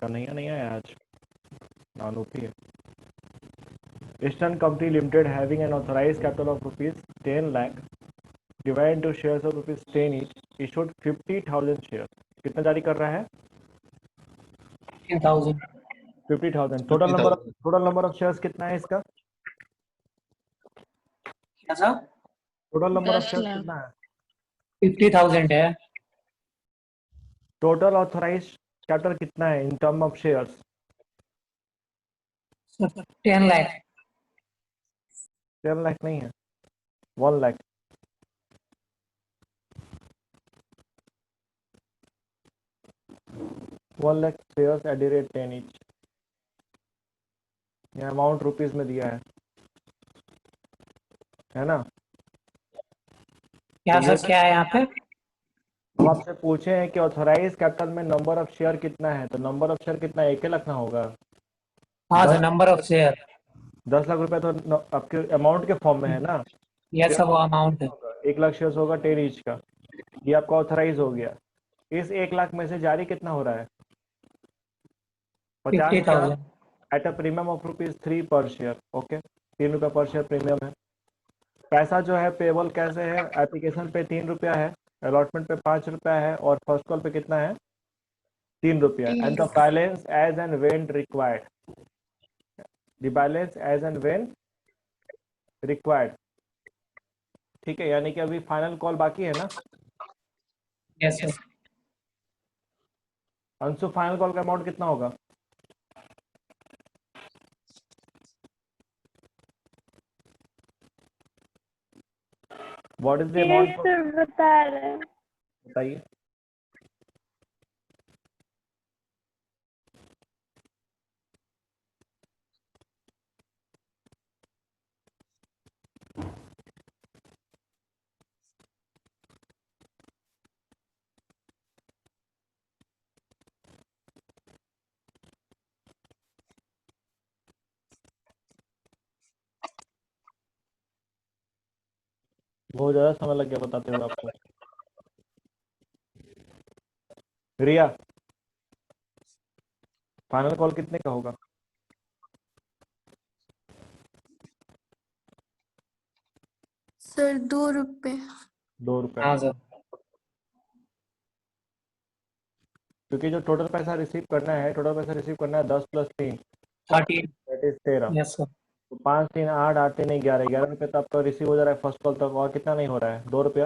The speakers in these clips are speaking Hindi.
कन्हैया नहीं आया आज, नानूपी है। Eastern company limited having an authorised capital of ₹10 lakh divide into shares of ₹10 each issued 50,000 share. कितना जारी कर रहा है? 10,000 50,000। टोटल नंबर ऑफ शेयर्स कितना है इसका? क्या sir? Total number of 10 shares lakh. कितना है? 50,000 है। टोटल ऑथराइज्ड कैपिटल कितना है in term of shares? 10 lakh. 10 lakh नहीं है, 1 lakh. One lakh shares at the rate 10 each. यह अमाउंट रुपीज में दिया है ना? क्या सर, क्या है यहाँ पे? हम आपसे पूछे हैं कि ऑथराइज कैपिटल में नंबर ऑफ शेयर कितना है, तो नंबर ऑफ शेयर कितना है? 1 लाख ना होगा? हाँ sir, number of share. 10 lakh रुपए तो आपके अमाउंट के फॉर्म में है ना? यस सर, वो अमाउंट है। 1 लाख शेयर्स होगा 10 ईच का, ये आपका ऑथराइज हो गया। इस 1 लाख में से जारी कितना हो रहा है? 50 50,000। एट अ प्रीमियम ऑफ ₹3 पर शेयर। ओके, ₹3 पर शेयर प्रीमियम है। पैसा जो है पेबल कैसे है? एप्लीकेशन पे ₹3 है, अलॉटमेंट पे ₹5 है, और फर्स्ट कॉल पे कितना है? ₹3। And the balance as and when required, the balance as and when required. ठीक है, यानी कि अभी फाइनल कॉल बाकी है ना? Yes sir. Anshu, final call का अमाउंट कितना होगा? What is the amount? बता रहे हैं। बताइए। बहुत ज्यादा समय लग गया बताते हुए आपको। रिया, फाइनल कॉल कितने का होगा? सर ₹2। ₹2। हाँ सर। क्योंकि जो टोटल पैसा रिसीव करना है 10 + 3 13। That is 13। Yes sir. तो 5 3 8 8 3 11 ₹11 तो आपका रिसीव हो जा रहा है फर्स्ट कॉल तक। और कितना नहीं हो रहा है? ₹2।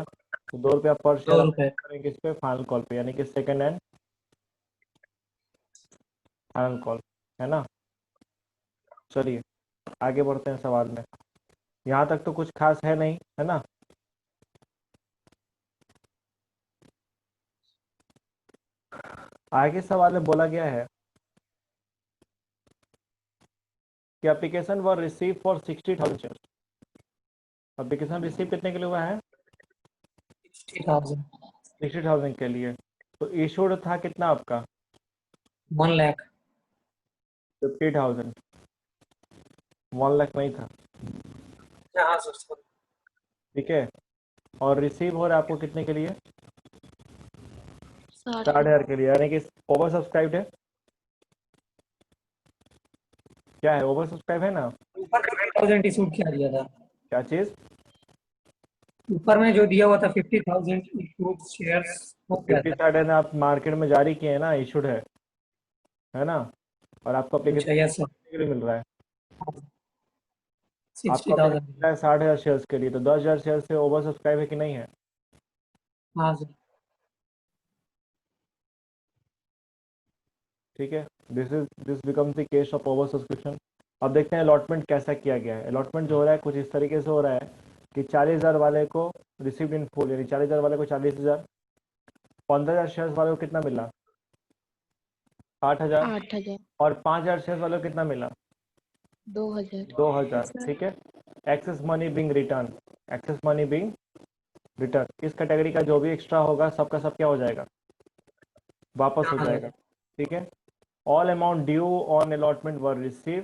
तो ₹2 पर शेयर आप ₹2। करेंगे इस पे फाइनल कॉल पे, यानी कि सेकंड एंड फाइनल कॉल, है ना? चलिए आगे बढ़ते हैं सवाल में। यहाँ तक तो कुछ खास है नहीं, है ना? आगे सवाल में बोला गया है कि application were receive for 60,000 share. Application receive कितने के लिए हुआ है? 60,000। 60,000 के लिए। तो इशूड था कितना आपका? 1 लाख। 50,000। 1 लाख नहीं था, हाँ सर। ठीक है। और रिसीव हो रहा है आपको कितने के लिए? 60। 60,000 के लिए, यानी कि ओवर सब्सक्राइब्ड है। क्या है? ओवर सब्सक्राइब है ना? ऊपर 50,000 इशूड किया दिया था। क्या चीज? ऊपर में जो दिया हुआ था 50,000 इशूड शेयर्स हो गया 50 था। 60 आप मार्केट में जारी किए हैं ना, इशूड है ना? और आपको अच्छा एप्लीकेशन यस सर। के लिए मिल रहा है। आपको 60,000। application मिल रहा है 60,000 शेयर्स के लिए, तो 10,000 शेयर से ओवर सब्सक्राइब है कि नहीं है? हाँ सर। ठीक है, this becomes the case of over subscription. अब देखते हैं अलॉटमेंट कैसा किया गया है। अलॉटमेंट जो हो रहा है कुछ इस तरीके से हो रहा है कि 40,000 वाले को रिसीव्ड इन फुल, यानी 40,000 वाले को 40,000। 15,000 शेयर्स वाले को कितना मिला? 8,000। 8,000। और 5,000 शेयर्स वाले को कितना मिला? 2,000। 2,000। ठीक है। Excess money being return, excess money being return, इस कैटेगरी का जो भी एक्स्ट्रा होगा सबका सब क्या हो जाएगा? वापस हो जाएगा। ठीक है। All amount due on allotment were receive,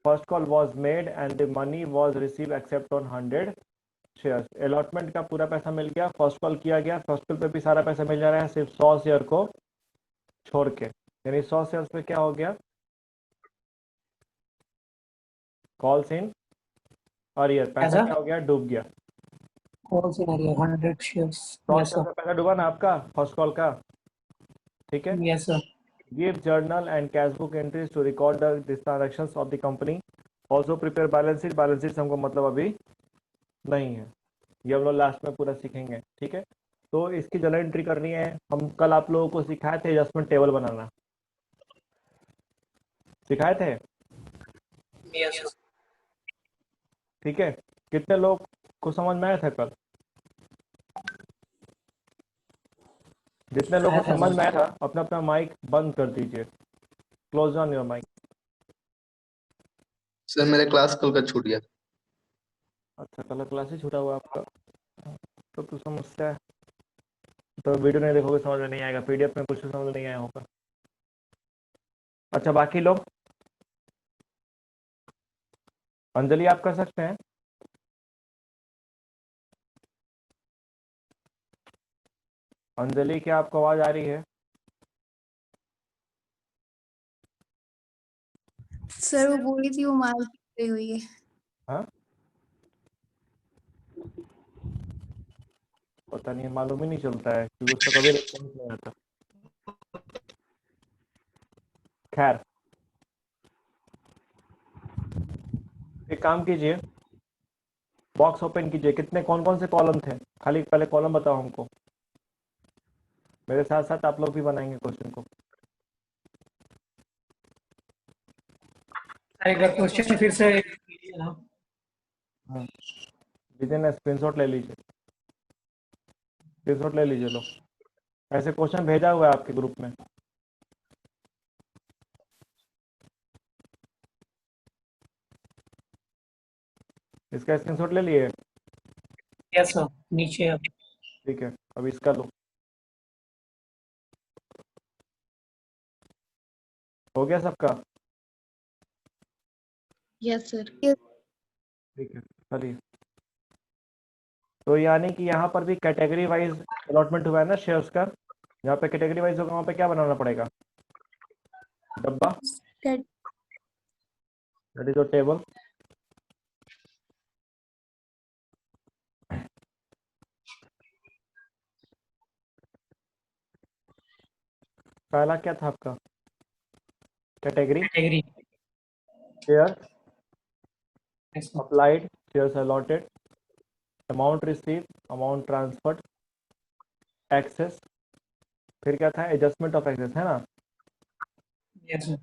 first call was made and the money was receive except on 100 shares. Allotment का पूरा पैसा मिल गया, फर्स्ट कॉल किया गया, फर्स्ट कॉल पे भी सारा पैसा मिल जा रहा है, सिर्फ 100 शेयर को छोड़ के। यानी 100 शेयर्स पे क्या हो गया, कॉल्स इन अरियर, पैसा ऐसा क्या हो गया, डूब गया। कौन सी नरी है 100 शेयर्स 100 यस शेयर्स सर में पैसा डूबा ना आपका फर्स्ट कॉल का, ठीक है। Yes sir Give journal and cash book entries to record the transactions of the company. Also prepare balance sheet. Balance sheet हमको मतलब अभी नहीं है, ये हम लोग लास्ट में पूरा सीखेंगे, ठीक है। तो इसकी जर्नल एंट्री करनी है। हम कल आप लोगों को सिखाए थे एडजस्टमेंट टेबल बनाना, सिखाए थे, यस सर ठीक है। कितने लोग को समझ में आया था कल? जितने लोग को आया था समझ सर में आया था अपना अपना माइक बंद कर दीजिए, close on your mic. Sir मेरा क्लास कल का छूट गया। अच्छा, कल क्लास ही छूटा हुआ आपका, तो समस्या है। तो वीडियो नहीं देखोगे समझ में नहीं आएगा, पीडीएफ में कुछ समझ में नहीं आया होगा। अच्छा, बाकी लोग, अंजलि आप कर सकते हैं? अंजलि, क्या आपको आवाज आ रही है? सर वो बोली थी वो माल गई हुई है। हाँ, पता नहीं, मालूम ही नहीं चलता है क्योंकि उसका कभी रिस्पॉन्स नहीं आता। खैर, एक काम कीजिए, बॉक्स ओपन कीजिए। कितने कौन कौन से कॉलम थे, खाली पहले कॉलम बताओ हमको, मेरे साथ साथ आप लोग भी बनाएंगे क्वेश्चन को। एक बार क्वेश्चन फिर से हाँ, हाँ, लीजिए ना, स्क्रीनशॉट ले लीजिए, स्क्रीनशॉट ले लीजिए लो। ऐसे क्वेश्चन भेजा हुआ है आपके ग्रुप में। इसका स्क्रीनशॉट ले लिए? यस सर नीचे अब ठीक है, अब इसका लो। हो गया सबका? Yes sir. ठीक है, चलिए। तो यानी कि यहाँ पर भी कैटेगरी वाइज अलॉटमेंट हुआ है ना शेयर्स का। जहाँ पे कैटेगरी वाइज होगा वहाँ पे क्या बनाना पड़ेगा, डब्बा, दैट इज योर टेबल। पहला क्या था आपका, category, category share yes sir applied, shares allotted, amount receive, amount transferred, excess, फिर क्या था, एडजस्टमेंट ऑफ एक्सेस, है ना। यस सर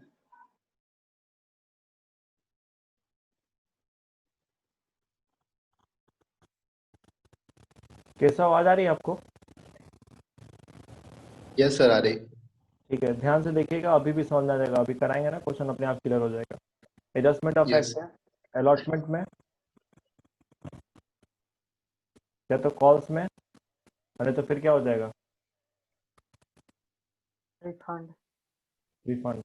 कैसा आवाज आ रही है आपको? यस सर आ रही। ठीक है, ध्यान से देखिएगा, अभी भी समझ में आ जाएगा, अभी कराएंगे ना क्वेश्चन अपने आप क्लियर हो जाएगा। Adjustment of yes excess allotment में, या तो कॉल्स में, अरे तो फिर क्या हो जाएगा, रिफंड रिफंड।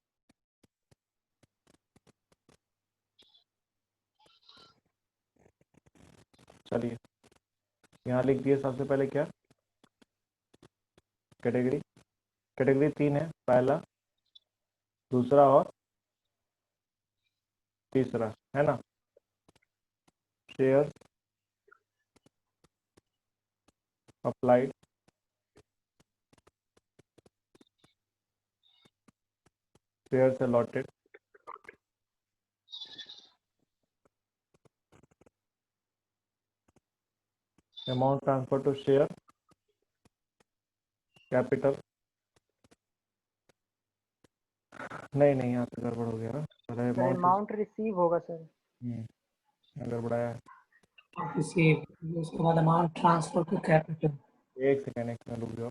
चलिए, यहाँ लिख दिए सबसे पहले क्या, कैटेगरी। कैटेगरी तीन है, पहला, दूसरा और तीसरा, है ना। Share applied, shares allotted, amount transfer to share capital. नहीं नहीं, यहाँ पे गड़बड़ हो गया ना, पहले सर अमाउंट, अमाउंट रिसीव होगा सर। गड़बड़ाया है। रिसीव उसके बाद अमाउंट ट्रांसफर टू कैपिटल एक सेकंड रुक जाओ।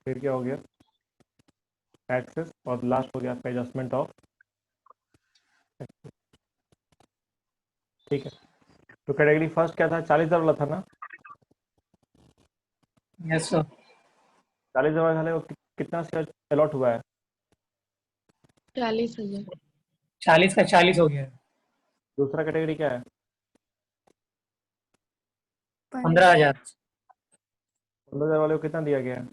फिर क्या हो गया, एक्सेस, और लास्ट हो गया आपका एडजस्टमेंट ऑफ। ठीक है, तो कैटेगरी फर्स्ट क्या था, 40,000 वाला था ना। Yes sir. 40,000 वाले को कितना शेयर अलॉट हुआ है? 40,000। 40 का 40 हो गया है। दूसरा कैटेगरी क्या है? 15,000। 15,000 वाले को कितना दिया गया है?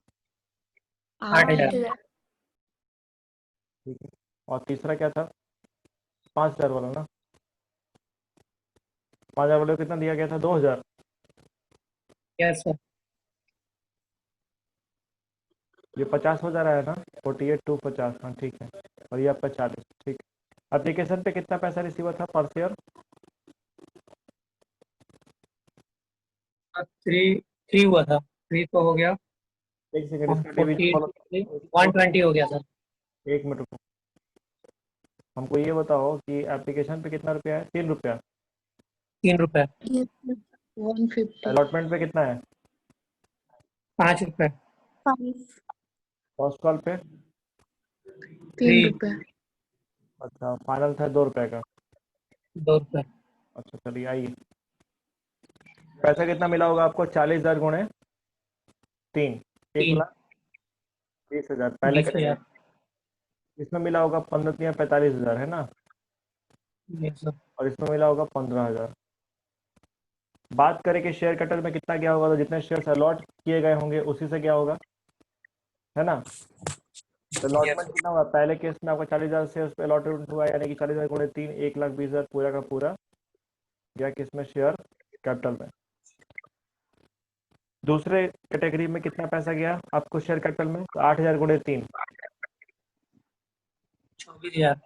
8,000। 8,000। ठीक है। और तीसरा क्या था? 5,000 वाला ना? 5,000 वाले को कितना दिया गया था? 2,000। Yes sir. ये 50 हो जा रहा है ना? 48 टू 50, हाँ ठीक है। और ये आपका 40, ठीक है। एप्लीकेशन पे कितना पैसा रिसीव हुआ था पर शेयर? 3 हुआ था। 3 तो हो गया। एक सेकंड, इसका डिवीजन 40 फॉलो। 120 हो गया सर। एक मिनट रुको। हमको ये बताओ कि एप्लीकेशन पे कितना रुपया है? 3 रुपया। 3 रुपए। Yes, sir. 150। अलॉटमेंट पे कितना है? 5 रुपए। 5। फर्स्ट कॉल पे? 3 3। रुपए। अच्छा, फाइनल था 2 रुपए का। 2 रुपए। अच्छा चलिए आइए। पैसा कितना मिला होगा आपको? 40,000 गुणे 3, 3। 1,20,000 पहले 20,000। कैटेगरी। इसमें मिला होगा 15 45,000 है ना? Yes sir. और इसमें मिला होगा 15,000। बात करें कि शेयर कैपिटल में कितना गया होगा, तो जितने शेयर्स अलॉट किए गए होंगे उसी से क्या होगा, है ना? तो यस अलॉटमेंट सर। कितना हुआ? पहले केस में आपका 40,000 शेयर्स पे अलॉटमेंट हुआ, यानी कि 40,000 गुणे 3, 1,20,000 पूरा का पूरा गया किसमें? शेयर कैपिटल में। दूसरे कैटेगरी में कितना पैसा गया आपको शेयर कैपिटल में? तो 8,000 गुणे 3, 24,000।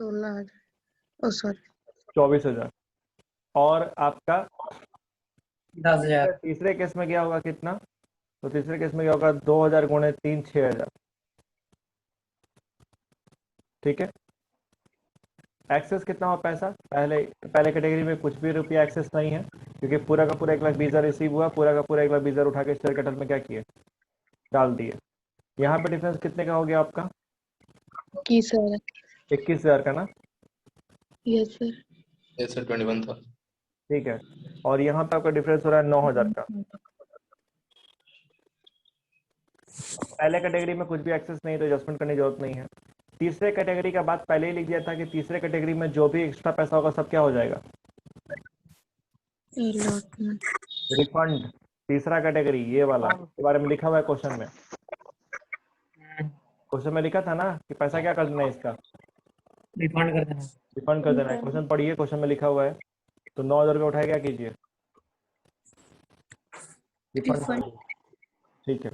16,000। ओ सॉरी। 24,000। और आपका 10,000। तीसरे केस में गया होगा कितना? तो तीसरे केस में गया होगा 2,000 गुणे 3, 6,000। ठीक है। एक्सेस कितना हुआ पैसा? पहले कैटेगरी में कुछ भी रुपया एक्सेस नहीं है, क्योंकि पूरा का पूरा 1,20,000 रिसीव हुआ, पूरा का पूरा 1,20,000 उठा के शेयर कैपिटल में क्या किए? डाल दिए। यहाँ पे डिफरेंस कितने का हो गया आपका? 21,000। 21,000 का ना? Yes sir. yes sir 21 था। ठीक है। और यहाँ पे आपका डिफरेंस हो रहा है 9,000 का। पहले कैटेगरी में कुछ भी एक्सेस नहीं, तो एडजस्टमेंट करने की जरूरत नहीं है। तीसरे कैटेगरी का बात पहले ही लिख दिया था कि तीसरे कैटेगरी में जो भी एक्स्ट्रा पैसा होगा सब क्या हो जाएगा? अलॉटमेंट। रिफंड। तीसरा कैटेगरी ये वाला के बारे में लिखा हुआ है क्वेश्चन में। क्वेश्चन में लिखा था ना कि पैसा क्या कर देना है इसका? रिफंड कर देना। रिफंड कर देना है। क्वेश्चन पढ़िए, क्वेश्चन में लिखा हुआ है। तो 9,000 रुपये उठाए क्या कीजिए? रिफंड कर रिफंड। दीजिए। ठीक है।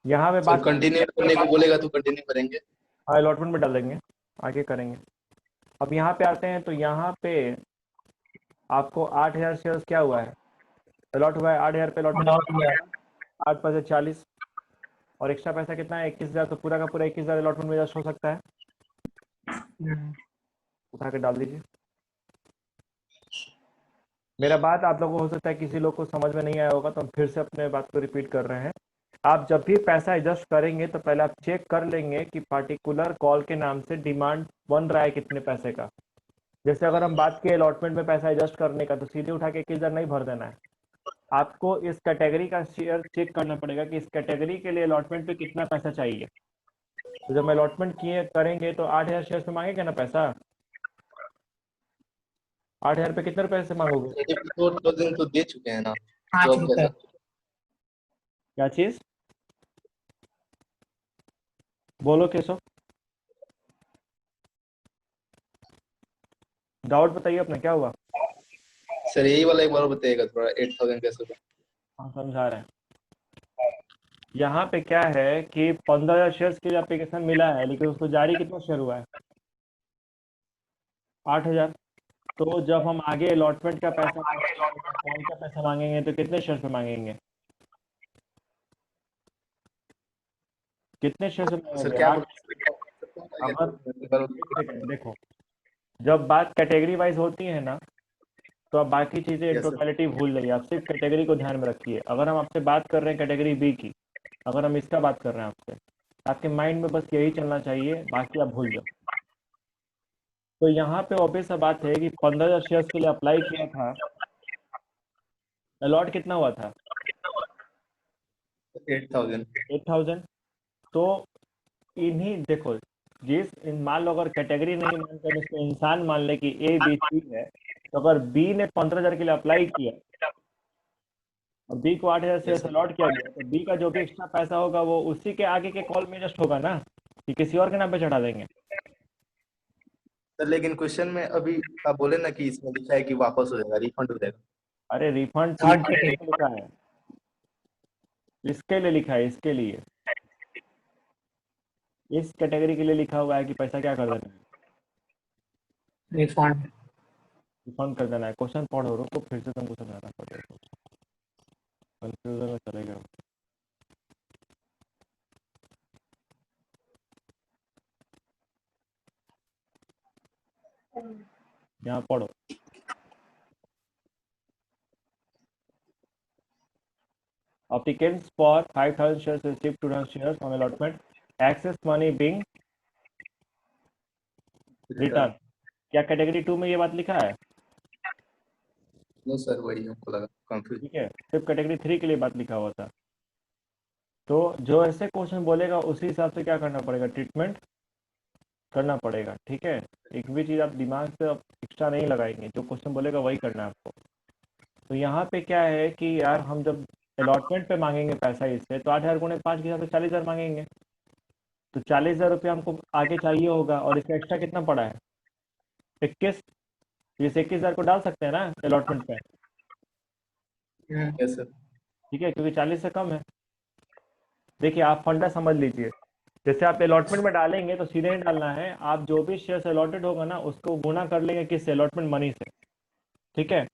यहाँ पे सर बात कंटिन्यू करने को बोलेगा तो कंटिन्यू करेंगे। अलॉटमेंट में डाल देंगे, आगे करेंगे। अब यहाँ पे आते हैं, तो यहाँ पे आपको 8,000 शेयर्स क्या हुआ है? अलॉट हुआ है 8,000 पे अलॉटमेंट। अलॉट हुआ है। 8 पैसे 40, और एक्स्ट्रा पैसा कितना है? 21,000। तो पूरा का पूरा 21,000 अलॉटमेंट में एडजस्ट हो सकता है, उठा के डाल दीजिए। मेरा बात आप लोगों को हो सकता है किसी लोग को समझ में नहीं आया होगा, तो हम फिर से अपने बात को रिपीट कर रहे हैं। आप जब भी पैसा एडजस्ट करेंगे तो पहले आप चेक कर लेंगे कि पार्टिकुलर कॉल के नाम से डिमांड बन रहा है कितने पैसे का। जैसे अगर हम बात किए अलॉटमेंट में पैसा एडजस्ट करने का, तो सीधे उठा के 21,000 नहीं भर देना है। आपको इस कैटेगरी का शेयर चेक करना पड़ेगा कि इस कैटेगरी के लिए अलॉटमेंट पे कितना पैसा चाहिए। तो जब अलॉटमेंट किए करेंगे तो 8,000 शेयर पे मांगेंगे ना पैसा। 8,000 पे कितने रुपए से मांगोगे? 34,000 तो दे चुके हैं ना, 5 तो अब रुपए। कैसा? क्या चीज? बोलो केशव, डाउट बताइए अपने, क्या हुआ? सर यही वाला एक बार बताइएगा थोड़ा, 8,000 कैसे होगा? हाँ समझा रहे हैं। यहाँ पे क्या है कि 15,000 शेयर्स के लिए एप्लीकेशन मिला है, लेकिन उसको जारी कितना शेयर हुआ है? 8,000। तो जब हम आगे अलॉटमेंट का पैसा मांगेंगे, कॉल का पैसा मांगेंगे, तो कितने शेयर पे मांगेंगे? कितने शेयर पे सर मांगेंगे? क्या 8। अगर देखो, जब बात कैटेगरी वाइज होती है ना, तो आप बाकी चीजें यस सर। टोटलिटी भूल जाइए, आप सिर्फ कैटेगरी को ध्यान में रखिए। अगर हम आपसे बात कर रहे हैं कैटेगरी बी की, अगर हम इसका बात कर रहे हैं आपसे, आपके माइंड में बस यही चलना चाहिए, बाकी आप भूल जाओ। तो यहाँ पे ऑब्वियस सा बात है कि 15,000 शेयर्स के लिए अप्लाई किया था, अलॉट कितना हुआ था? 8,000। 8,000। तो इन्हीं देखो, मान लो अगर कैटेगरी नहीं मानते हम इसको इंसान मान ले कि ए बी सी है, तो अगर बी ने 15,000 के लिए अप्लाई किया और बी को 8,000 यस से सर। अलॉट किया गया, तो बी का जो भी एक्स्ट्रा पैसा होगा वो उसी के आगे के कॉल में एडजस्ट होगा ना, कि किसी और के नाम पे चढ़ा देंगे। सर लेकिन क्वेश्चन में अभी आप बोले ना कि इसमें लिखा है कि वापस हो जाएगा, रिफंड हो जाएगा। अरे रिफंड थर्ड किस लिए कैटेगरी लिखा है? इसके लिए लिखा है, इसके लिए, इस कैटेगरी के लिए लिखा हुआ है कि पैसा क्या कर देना है, रिफंड। रिफंड कर देना है। क्वेश्चन पढ़ो, रुको फिर से तुमको समझाना पड़ेगा, कंफ्यूजन में चले गए। यहाँ पढ़ो, applicants for 5,000 shares received 2,000 shares on allotment, excess money being return. Return. क्या कैटेगरी 2 में ये बात लिखा है? नो सर, वही हमको लगा कंफ्यूज। ठीक है, सिर्फ कैटेगरी 3 के लिए बात लिखा हुआ था। तो जो ऐसे क्वेश्चन बोलेगा उसी हिसाब से क्या करना पड़ेगा, ट्रीटमेंट करना पड़ेगा। ठीक है, एक भी चीज़ आप दिमाग से एक्स्ट्रा नहीं लगाएंगे, जो क्वेश्चन बोलेगा वही करना है आपको। तो यहाँ पे क्या है कि यार हम जब अलॉटमेंट पे मांगेंगे पैसा इससे, तो 8,000 गुणे 5 के हिसाब से 40,000 मांगेंगे। तो 40,000 रुपये हमको आगे चाहिए होगा, और इसका एक्स्ट्रा कितना पड़ा है, 21। इस 21,000 को डाल सकते हैं ना अलॉटमेंट पे, यस सर। ठीक है, क्योंकि 40 से कम है। देखिए आप फंडा समझ लीजिए, जैसे आप अलॉटमेंट में डालेंगे तो सीधे नहीं डालना है, आप जो भी शेयर अलॉटेड होगा ना उसको गुना कर लेंगे किससे, अलॉटमेंट मनी से। ठीक है,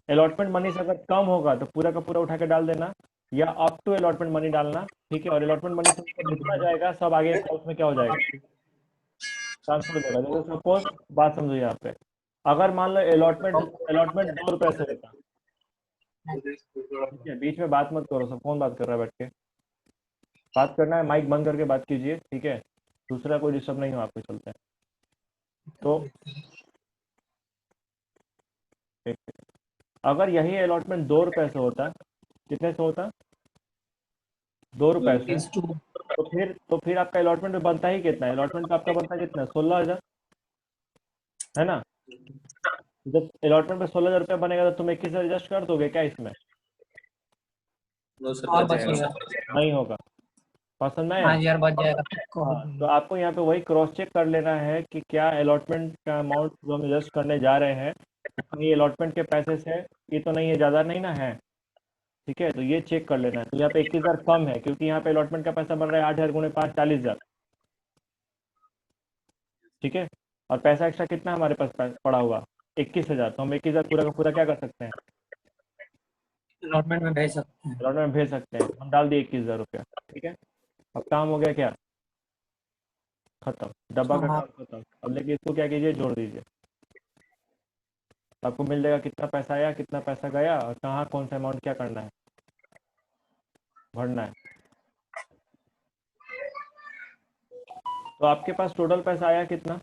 अलॉटमेंट मनी से अगर कम होगा तो पूरा का पूरा उठा के डाल देना, या अप टू अलॉटमेंट मनी डालना। ठीक है, और अलॉटमेंट मनी से ऊपर जितना जाएगा सब आगे उसमें क्या हो जाएगा, ट्रांसफर हो जाएगा। जैसे सपोज, बात समझो यहाँ पे, अगर मान लो अलॉटमेंट अलॉटमेंट 2 रुपये से होता, ठीक है, बीच में बात मत करो, सब कौन बात कर रहा है बैठ के, बात करना है माइक बंद करके बात कीजिए, ठीक है, दूसरा कोई डिस्टर्ब नहीं हो आपके चलते हैं। तो अगर यही अलॉटमेंट 2 रुपये से होता, कितने से होता, 2 रुपये से, तो फिर आपका अलॉटमेंट में बनता ही कितना है, अलॉटमेंट पे आपका बनता कितना है, 16,000, है ना। जब अलॉटमेंट पे 16,000 रुपया बनेगा तो तुम 21 से एडजस्ट कर दोगे क्या इसमें? नो सर, और बच जाएगा बचेगा। सर। नहीं होगा, पसंद आया। 5,000 बच जाएगा सबको। हाँ, तो आपको यहाँ पे वही क्रॉस चेक कर लेना है कि क्या अलॉटमेंट का अमाउंट जो हम एडजस्ट करने जा रहे हैं वो कहीं अलॉटमेंट के पैसे से ये तो नहीं है, ज़्यादा नहीं ना है। ठीक है, तो ये चेक कर लेना है। तो यहाँ पे 21,000 कम है, क्योंकि यहाँ पे अलॉटमेंट का पैसा बन रहा है 8,000 गुणे 5, 40,000। ठीक है, और पैसा एक्स्ट्रा कितना हमारे पास पड़ा हुआ, 21,000। तो हम 21,000 पूरा का पूरा क्या कर सकते हैं, अलॉटमेंट में भेज सकते हैं। अलॉटमेंट में भेज सकते हैं। हम डाल दिए 21,000 रुपया। ठीक है, अब काम हो गया क्या, खत्म, डब्बा का काम खत्म। अब लेकिन इसको क्या कीजिए, जोड़ दीजिए, तो आपको मिल जाएगा कितना पैसा आया, कितना पैसा गया, और कहाँ कौन सा अमाउंट क्या करना है, भरना है। तो आपके पास टोटल पैसा आया कितना,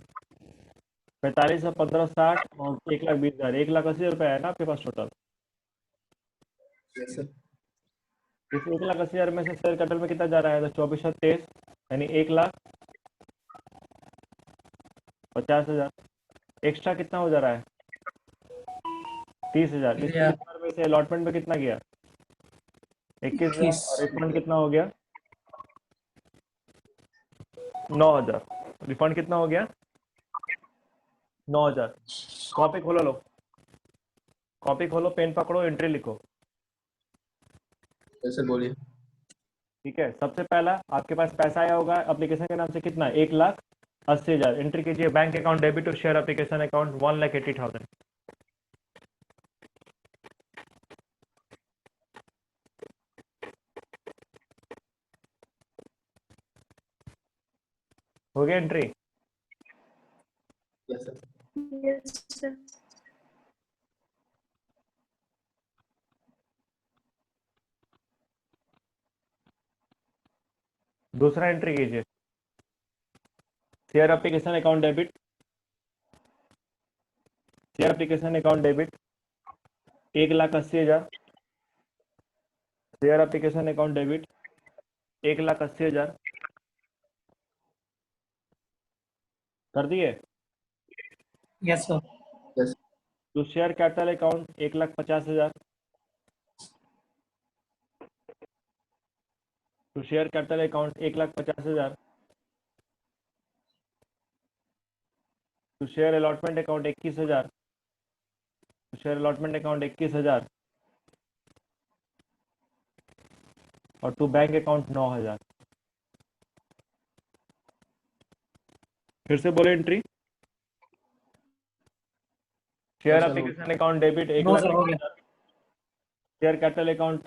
45 और 15, 60 और 1,20,000, 1,80,000 रुपये आया ना आपके पास टोटल। Yes sir. इस 1,80,000 में से शेयर कैपिटल में कितना जा रहा है, तो 24 और 23, यानी 1,50,000। एक्स्ट्रा कितना हो जा रहा है, 30,000। इस 30,000 में से अलॉटमेंट में कितना गया, 21,000, 21। और रिफंड कितना हो गया, 9,000। रिफंड कितना हो गया, 9,000। कॉपी खोलो, लो कॉपी खोलो, पेन पकड़ो, एंट्री लिखो। यस सर, बोलिए। ठीक है, सबसे पहला आपके पास पैसा आया होगा एप्लीकेशन के नाम से, कितना, 1,80,000। एंट्री कीजिए, bank account debit to share application account 1,80,000। हो गया entry. Yes sir. Yes, sir. दूसरा एंट्री कीजिए, share application account debit, share application account debit 1,80,000, share application account debit 1,80,000 कर दिए। Yes, sir. Yes. To share capital account 1,50,000। To share capital account 1,50,000। To share allotment account 21,000। To share allotment account 21,000 और टू बैंक अकाउंट 9,000। फिर से बोले entry. Share sir, application account debit No, sir, हो गया। 1,20,000। Share capital account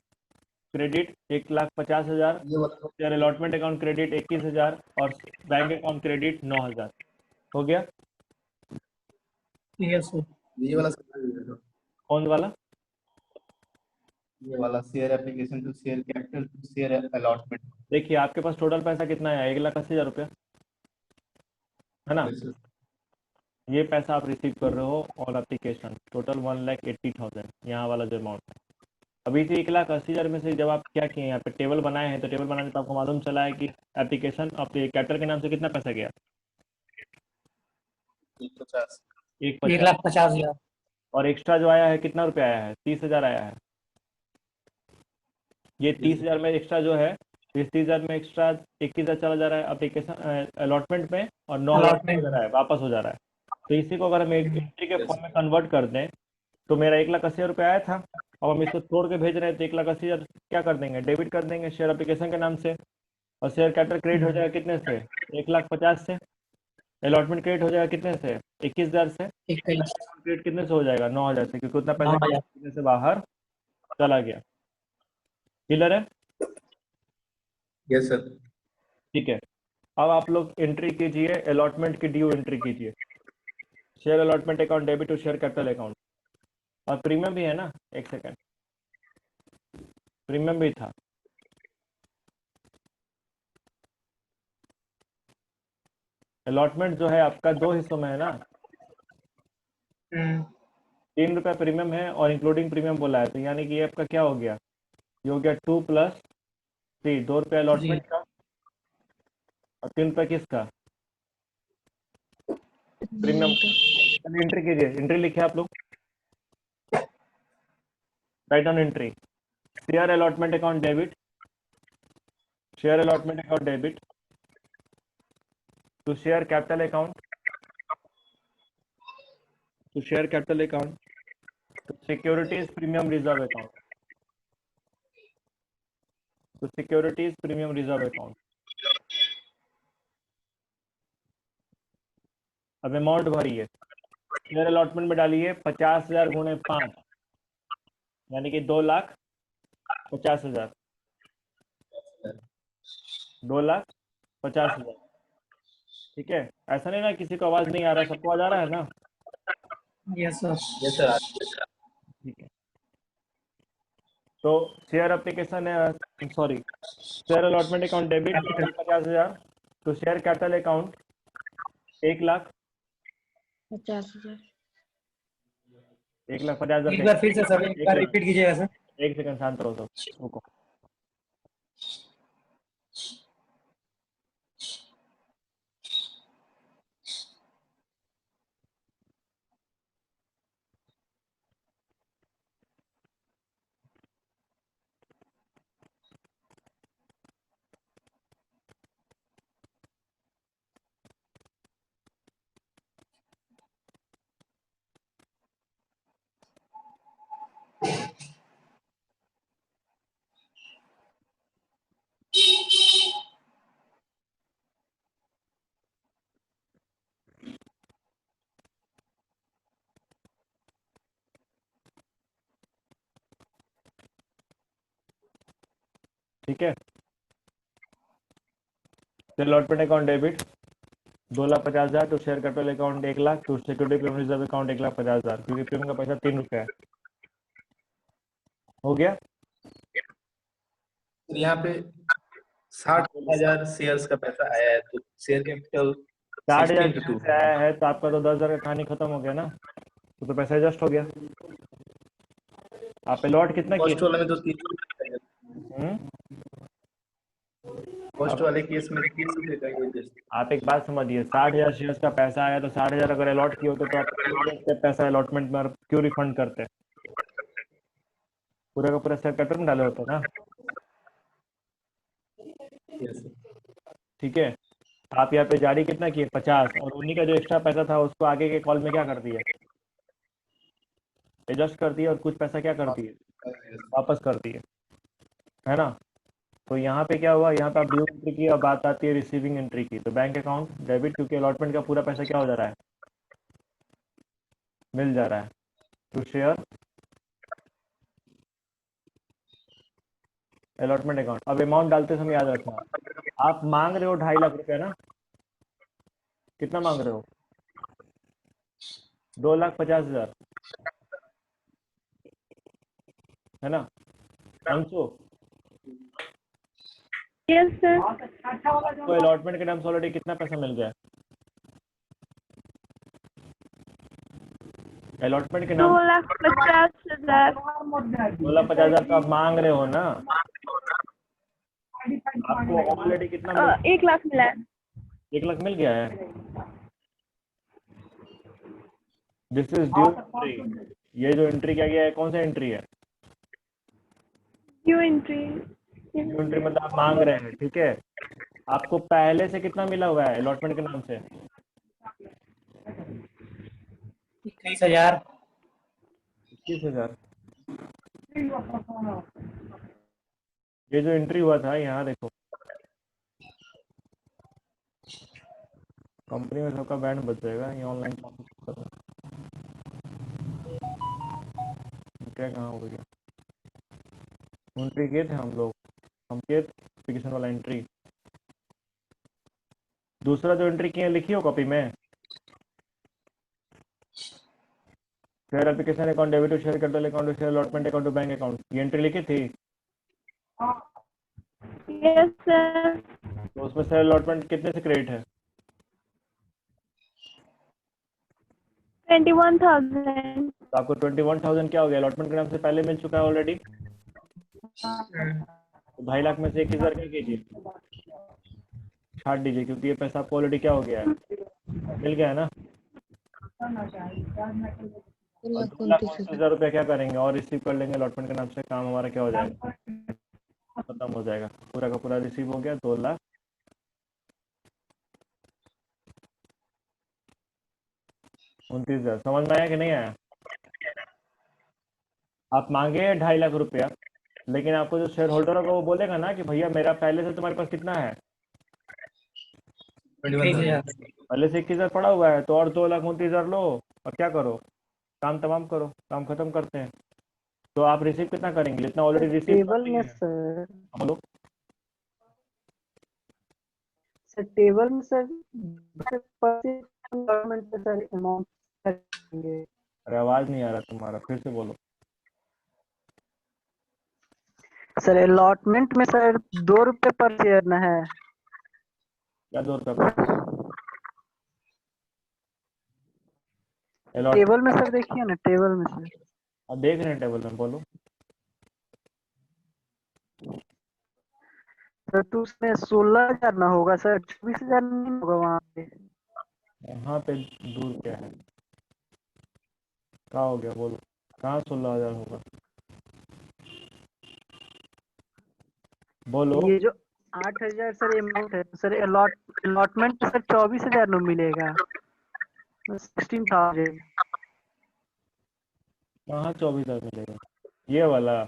credit 1,50,000। ये वाला शेयर अलॉटमेंट अकाउंट क्रेडिट 21,000 और बैंक अकाउंट क्रेडिट 9,000। हो गया। Yes, sir. ये वाला sir, कौन वाला? ये वाला share application to share capital to share allotment. देखिए आपके पास टोटल पैसा कितना है? 1,80,000 रुपया है ना। Yes, sir. ये पैसा आप रिसीव कर रहे हो ऑन एप्लीकेशन, टोटल 1,80,000 यहाँ वाला जो अमाउंट है। अभी से 1,80,000 में से जब आप क्या किए यहाँ पे टेबल बनाए हैं, तो टेबल बनाने तो आपको मालूम चला है कि एप्लीकेशन आपके कैपिटल के नाम से कितना पैसा गया? 150। 1,50,000। और एक्स्ट्रा जो आया है कितना रुपया आया है? 30,000 आया है। ये 30,000 में एक्स्ट्रा जो है, इस 30,000 में एक्स्ट्रा 21,000 चला जा रहा है एप्लीकेशन अलॉटमेंट में और 9,000 Allotment चला जा रहा है, वापस हो जा रहा है। तो इसी को अगर हम एंट्री के फॉर्म में कन्वर्ट कर दें तो मेरा 1,80,000 रुपया आया था, अब हम इसको तोड़ के भेज रहे हैं तो 1,80,000 क्या कर देंगे? डेबिट कर देंगे शेयर एप्लीकेशन के नाम से। और शेयर कैपिटल क्रेडिट हो जाएगा कितने से? 1,50,000 से। अलॉटमेंट क्रेडिट हो जाएगा कितने से? 21,000 से। 21,000। क्रेडिट कितने से हो जाएगा? 9,000 से, क्योंकि उतना पैसा 9,000। कितने से बाहर चला गया। क्लियर है? Yes sir. ठीक है। अब आप लोग एंट्री कीजिए, अलॉटमेंट की ड्यू एंट्री कीजिए। Share allotment account debit to share capital account. और प्रीमियम भी है ना, एक सेकेंड, प्रीमियम भी था। अलॉटमेंट जो है आपका 2 हिस्सों में है ना, 3 रुपया प्रीमियम है और इंक्लूडिंग प्रीमियम बोला है, तो यानी कि ये आपका क्या हो गया? ये हो गया 2 + 3, 2 रुपया अलॉटमेंट का और 3 रुपया किसका? प्रीमियम का। एंट्री कीजिए, एंट्री लिखे आप लोग, write down entry. Share allotment account debit, share allotment account debit to share capital account, to share capital account to securities premium reserve account, to securities premium reserve account. अब अमाउंट भरिए, शेयर अलॉटमेंट में डालिए 50,000 गुणे 5, यानी कि 2,50,000, 2,50,000। ठीक है, ऐसा नहीं ना किसी को आवाज नहीं आ रहा है, सबको आवाज आ रहा है ना? Yes, sir. Yes sir. ठीक है। तो शेयर एप्लीकेशन है, sorry, share allotment account debit 50,000 to share capital account 1,50,000, 50,000। 1,50,000। एक बार फिर से सर, एक बार रिपीट कीजिएगा सर। एक सेकंड शांत रहो सब, रुको। ठीक है, allotment account debit 2,50,000 to share capital account 1,00,000 to security premium reserve account 1,50,000, क्योंकि प्रीमियम का पैसा 3 रुपया है। हो गया। यहाँ पे 60,000 शेयर्स का पैसा आया है, तो शेयर कैपिटल 60,000 16 से आया है तो आपका तो 10,000 का कहानी खत्म हो गया ना, तो पैसा एडजस्ट हो गया। आप अलॉट कितना फर्स्ट किए? वाला में तो 3 हम्म? फर्स्ट वाले केस में 3 रुपए का ही एडजस्ट। आप एक बात समझिए, 60,000 शेयर्स का पैसा आया तो 60,000 अगर अलॉट किए होते तो आप क्यों देते पैसा अलॉटमेंट में और क्यों रिफंड करते? पूरा का पूरा शेयर कैपिटल में डाले होते ना। यस ठीक है, आप यहाँ पे जारी कितना किए 50, और उन्हीं का जो एक्स्ट्रा पैसा था उसको आगे के कॉल में क्या कर दिए, एडजस्ट कर दिए, और कुछ पैसा क्या कर दिए, वापस कर दिए, है ना। तो यहाँ पे क्या हुआ, यहाँ पे आप ड्यू एंट्री की और बात आती है रिसीविंग एंट्री की, तो बैंक अकाउंट डेबिट, क्योंकि अलॉटमेंट का पूरा पैसा क्या हो जा रहा है, मिल जा रहा है टू शेयर अलॉटमेंट अकाउंट। अब अमाउंट डालते समय याद रखना, आप मांग रहे हो 2.5 लाख रुपया ना, कितना मांग रहे हो, 2,50,000, है ना अंशु। Yes sir. आपको अलॉटमेंट के नाम से ऑलरेडी कितना पैसा मिल गया, अलॉटमेंट के नाम 2,50,000। 2,50,000 तो आप मांग रहे हो ना, आपको ऑलरेडी कितना मिल, 1 लाख मिला है। 1 लाख मिल गया है। दिस इज ड्यू एंट्री, ये जो एंट्री किया गया है कौन सा एंट्री है, ड्यू एंट्री। ड्यू एंट्री मतलब आप मांग रहे हैं, ठीक है। आपको पहले से कितना मिला हुआ है अलॉटमेंट के नाम से, 21,000। 21,000। ये जो एंट्री हुआ था यहाँ देखो, कंपनी में सबका बैंड बच जाएगा, ये ऑनलाइन क्या कहाँ हो गया, एंट्री किए थे हम लोग, हम किए एप्लीकेशन वाला एंट्री। दूसरा जो एंट्री किए लिखी हो कॉपी में, share application account debit to share capital account to share allotment account to bank account, ये एंट्री लिखी थी। Yes sir. तो उसमें शेयर अलॉटमेंट कितने से क्रेडिट है, 21,000। तो आपको 21,000 क्या हो गया, अलॉटमेंट के नाम से पहले मिल चुका है ऑलरेडी। तो 2.5 लाख में से 21,000 क्या कीजिए, छाट दीजिए, क्योंकि ये पैसा आपको ऑलरेडी क्या हो गया है, मिल गया है ना। और 2,29,000 रुपया क्या करेंगे और रिसीव कर लेंगे अलॉटमेंट के नाम से, काम हमारा क्या हो जाएगा, खत्म हो जाएगा, पूरा का पूरा रिसीव हो गया 2,29,000। समझ में आया कि नहीं आया। आप मांगे 2.5 लाख रुपया, लेकिन आपको जो शेयर होल्डर होगा वो बोलेगा ना कि भैया मेरा पहले से तुम्हारे पास कितना है, 21,000। पहले से 21,000 पड़ा हुआ है, तो और 2,29,000 लो और क्या करो, काम तमाम करो, काम खत्म करते हैं। तो आप रिसीव कितना करेंगे, जितना ऑलरेडी रिसीव टेबल में सर, बोलो। सर टेबल में सर गवर्नमेंट पे सर अमाउंट करेंगे। अरे आवाज नहीं आ रहा तुम्हारा, फिर से बोलो। सर अलॉटमेंट में सर 2 रुपए पर शेयर ना है, क्या 2 रुपये पर, अलॉट टेबल में सर देखिए ना, टेबल में सर अब देख रहे हैं टेबल में, बोलो। सर तो उसमें 16,000 ना होगा सर, 24,000 नहीं होगा वहाँ पे। यहाँ पे दूर क्या है, क्या हो गया बोलो, कहाँ 16,000 होगा, बोलो। ये जो 8,000 सर अमाउंट है सर, अलॉटमेंट सर 24,000 नो मिलेगा, 16,000। कहाँ 24,000 मिलेगा, ये वाला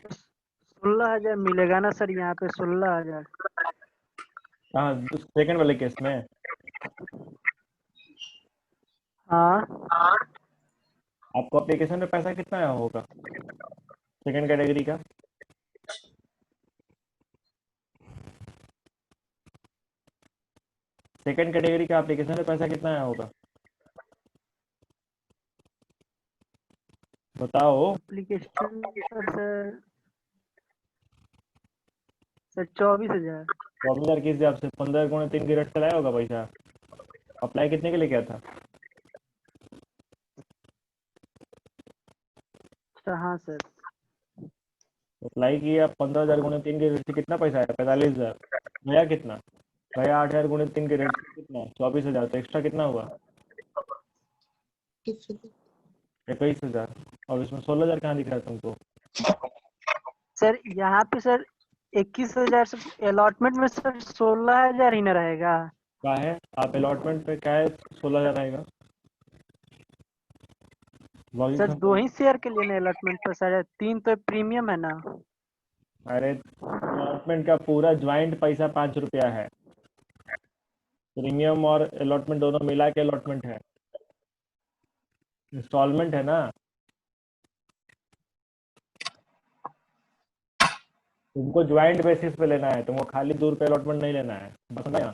16,000 मिलेगा ना सर, यहाँ पे 16,000। कहाँ, सेकंड वाले केस में। हाँ आपको एप्लीकेशन में पैसा कितना आया होगा सेकंड कैटेगरी का, सेकंड कैटेगरी का एप्लीकेशन में पैसा कितना आया होगा, बताओ। Application sir 24,000। 24,000 किस हिसाब से, 15 गुणे 3 की रेट से लाया होगा पैसा, अप्लाई कितने के लिए किया था, अच्छा हाँ सर। तो अप्लाई किया 15,000 गुणे 3 के रेट से कितना पैसा आया? 45,000। गया कितना? गया 8,000 गुणे 3 के रेट से कितना? 24,000। तो एक्स्ट्रा कितना हुआ? 21,000। और इसमें 16,000 कहाँ दिख रहा है तुमको? सर यहाँ पे सर 21,000 से अलॉटमेंट में सर 16,000 ही न रहेगा। क्या है? आप अलॉटमेंट पे क्या है 16,000 आएगा? लॉगिन सर 2 समझ। ही शेयर के लिए ना अलॉटमेंट पर सर, 3 तो प्रीमियम है ना। अरे अलॉटमेंट का पूरा ज्वाइंट पैसा 5 रुपया है। प्रीमियम और अलॉटमेंट दोनों मिला के अलॉटमेंट है, इंस्टॉलमेंट है ना। तुमको ज्वाइंट बेसिस पे लेना है, तुमको खाली 2 रुपये अलॉटमेंट नहीं लेना है, बस ना।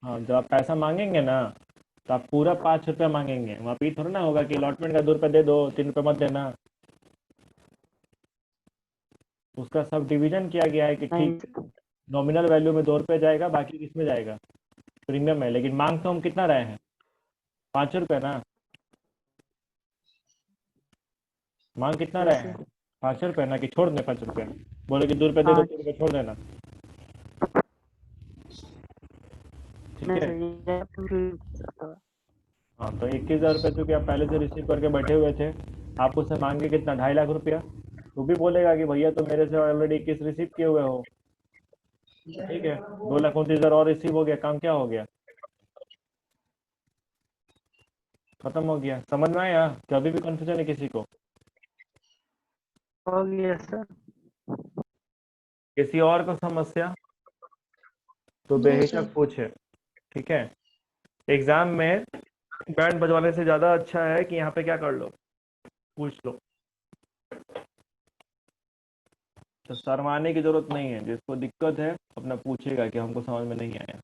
हाँ, जब आप पैसा मांगेंगे ना तो आप पूरा 5 रुपया मांगेंगे। वहाँ पे थोड़ा ना होगा कि अलॉटमेंट का 2 रुपये दे दो, 3 रुपये मत देना। उसका सब डिवीजन किया गया है कि नहीं ठीक नॉमिनल वैल्यू में 2 रुपये जाएगा, बाकी किसमें जाएगा? प्रीमियम है। लेकिन मांग तो हम कितना रहे हैं? 5 रुपये ना। मांग कितना रहे हैं? 5 रुपये ना। कि छोड़ दें 5 रुपये? बोले कि 2 रुपये दे दो, 2 रुपये छोड़ देना। ठीक नहीं है। सर हाँ, तो 21,000 रुपये चूँकि आप पहले से रिसीव करके बैठे हुए थे, आप उससे मांगे कितना? 2.5 लाख रुपया। तो भी बोलेगा कि भैया तो मेरे से ऑलरेडी 21 रिसीव किए हुए हो। ठीक है, 2,29,000 और रिसीव हो गया, काम क्या हो गया? खत्म हो गया। समझ में आया? क्या अभी भी कंफ्यूजन है किसी को? हो गया सर। किसी और को समस्या तो बेहिचक पूछे। ठीक है। एग्जाम में बैंड बजवाने से ज़्यादा अच्छा है कि यहाँ पे क्या कर लो, पूछ लो। तो शर्माने की जरूरत नहीं है। जिसको दिक्कत है अपना पूछेगा कि हमको समझ में नहीं आया,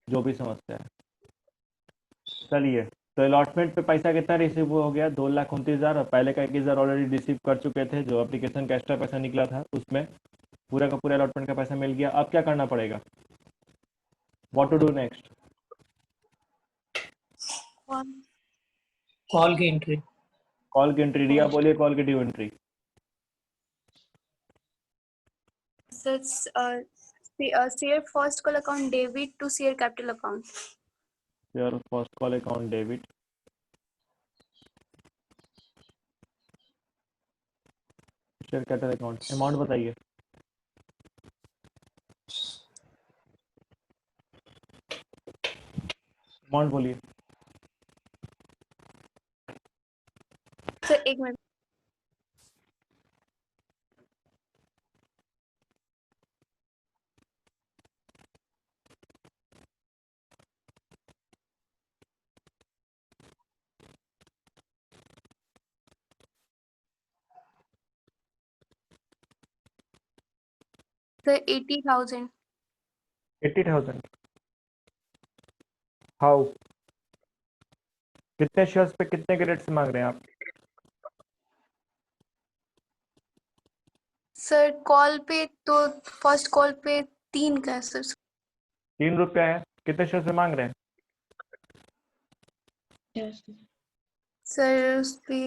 जो भी समस्या है। चलिए, तो अलॉटमेंट पे पैसा कितना रिसीव हो गया? 2,29,000। और पहले का 21,000 ऑलरेडी रिसीव कर चुके थे, जो एप्लीकेशन का एक्स्ट्रा पैसा निकला था उसमें पूरा का पूरा अलॉटमेंट का पैसा मिल गया। अब क्या करना पड़ेगा? What to do next? Call की एंट्री। कॉल की एंट्री। रिया बोलिए, कॉल की due entry. Share first call account debit to share capital account. Your first call account debit share capital account. Amount बताइए। अमाउंट बोलिए। सर एक मिनट। सर 80,000। 80,000। हाउ? कितने शेयर्स पे कितने के रेट से मांग रहे हैं आप? सर कॉल पे तो फर्स्ट कॉल पे 3 का है सर। 3 रुपया है। कितने शेयर्स पे मांग रहे हैं? सर उस पे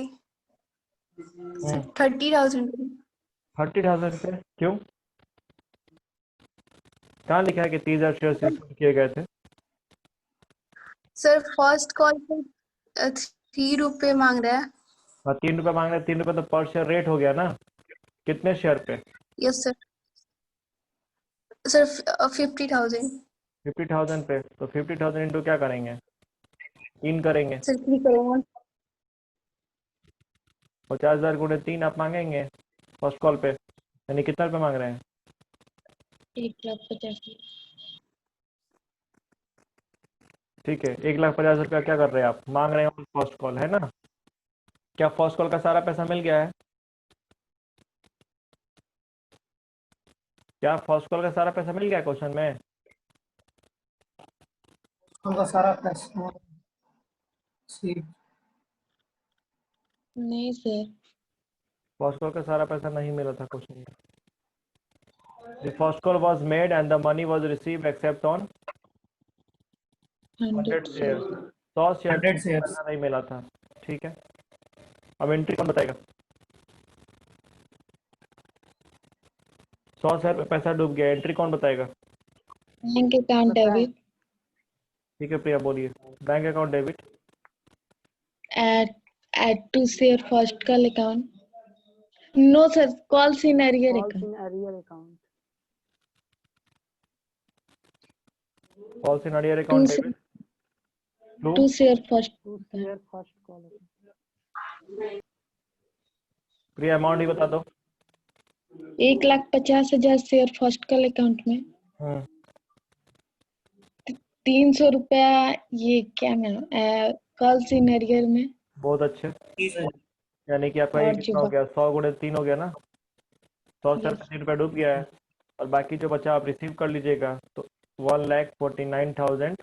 30,000। 30,000 रुपये क्यों? कहाँ लिखा है कि 30,000 शेयर्स इशू किए गए थे? सर फर्स्ट कॉल पे 3 रुपए मांग रहा है। हाँ, 3 रुपये मांग रहे हैं। 3 रुपये तो पर शेयर रेट हो गया ना। कितने शेयर पे? Yes sir. सर 50,000। 50,000 पे। तो 50,000 इंटू क्या करेंगे? 3 करेंगे। सर 3 करेंगे। 50,000 गुणे 3 आप मांगेंगे फर्स्ट कॉल पे। यानी कितना रुपये मांग रहे हैं? 1,50,000। ठीक है, 1,50,000 रुपया क्या कर रहे हैं आप? मांग रहे हैं फर्स्ट कॉल, है ना। क्या फर्स्ट कॉल का सारा पैसा मिल गया है? क्या फर्स्ट कॉल का सारा पैसा मिल गया क्वेश्चन में? उनका सारा पैसा नहीं सर। फर्स्ट कॉल का सारा पैसा नहीं मिला था क्वेश्चन में। The first call was made and the money was received except on 100 shares। 100 share 100 shares। पैसा नहीं मिला था। ठीक है, अब एंट्री कौन बताएगा? 100 शेयर पे पैसा डूब गया, एंट्री कौन बताएगा? बैंक अकाउंट डेबिट ठीक है प्रिया बोलिए। Bank account debit, add to share first call account. No sir, calls in arrear calls account. In arrear account calls in arrear account To debit, to share first. To share first call प्रिया अमाउंट ही बता दो। 1,50,000 शेयर फर्स्ट कॉल अकाउंट में, हम्म 300 रुपया ये क्या नाम कॉल्स इन अरियर में, बहुत अच्छे, 30,000। यानी कि आपका ये और कितना हो जो गया? 100 गुणे 3 हो गया ना, 100 शेयर Yes. पे 3 रुपया डूब गया है, और बाकी जो बचा आप रिसीव कर लीजिएगा। तो 1,49,700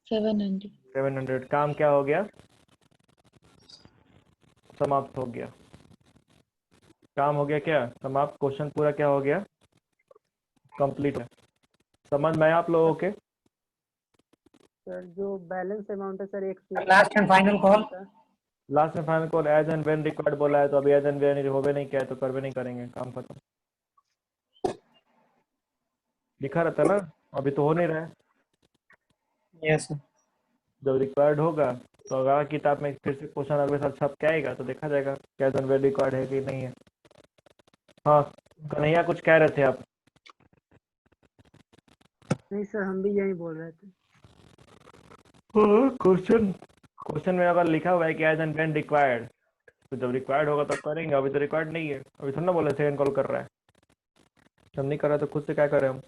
700 काम क्या हो गया? समाप्त हो गया। काम हो गया क्या? समाप्त। क्वेश्चन पूरा क्या हो गया? कंप्लीट है। समझ में आया आप लोगों के? सर जो बैलेंस अमाउंट है सर एक last and final call. Last में final call as and when required बोला है, तो अभी एज एंड व्हेन होवे नहीं किया है तो करवे नहीं करेंगे, काम खत्म। लिखा रहता है ना, अभी तो हो नहीं रहा है। Yes sir. जब रिक्वायर्ड होगा तो अगर किताब में फिर से क्वेश्चन अगले साल छप के आएगा तो देखा जाएगा क्या एज एंड व्हेन रिक्वायर्ड है कि नहीं है। हाँ कन्हैया कुछ कह रहे थे आप? नहीं सर हम भी यही बोल रहे थे क्वेश्चन में अगर लिखा हुआ है कि एज एंड व्हेन रिक्वायर्ड, तो जब रिक्वायर्ड होगा तब करेंगे। अभी तो रिक्वायर्ड नहीं है, अभी थोड़ा ना बोले सेकंड कॉल कर रहा है। जब नहीं कर रहा तो खुद से क्या करें हम?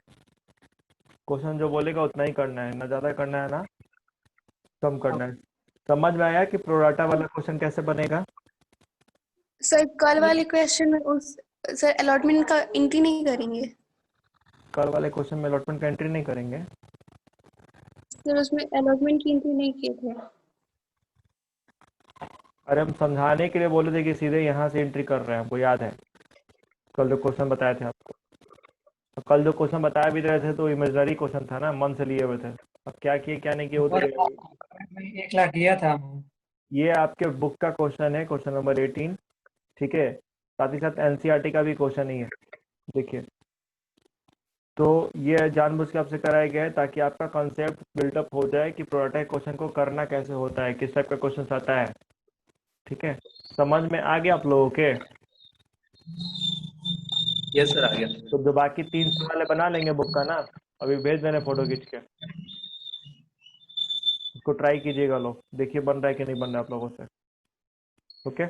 क्वेश्चन जो बोलेगा उतना ही करना है, ना ज़्यादा करना है ना कम करना है। समझ में आया कि प्रोराटा वाला क्वेश्चन कैसे बनेगा? सर कल वाले क्वेश्चन में उस सर अलॉटमेंट का एंट्री नहीं करेंगे कल वाले क्वेश्चन में अलॉटमेंट का एंट्री नहीं करेंगे। सर, उसमें अलॉटमेंट की एंट्री नहीं किए थे। अरे हम समझाने के लिए बोले थे कि सीधे यहाँ से एंट्री कर रहे हैं, हमको याद है कल जो क्वेश्चन बताए थे आपको। तो कल जो क्वेश्चन बताया भी रहे थे तो इमेजनरी क्वेश्चन था ना, मन से लिए हुए थे। अब क्या किए क्या नहीं किए वो तो 1 लाख दिया था। ये आपके बुक का क्वेश्चन है, क्वेश्चन नंबर 18, ठीक है। साथ ही साथ एनसीईआरटी का भी क्वेश्चन ही है, देखिए। तो ये जानबूझ के आपसे कराया गया है ताकि आपका कॉन्सेप्ट बिल्डअप हो जाए कि प्रोडक्ट क्वेश्चन को करना कैसे होता है, किस टाइप का क्वेश्चन आता है, ठीक है। समझ में आ गया आप लोगों के? यस सर आ गया। तो जो बाकी 3 सवाल बना लेंगे बुक का ना, अभी भेज देना फोटो खींच के, उसको ट्राई कीजिएगा लोग, देखिए बन रहा है कि नहीं बन रहा है आप लोगों से। ओके।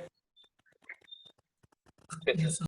Okay.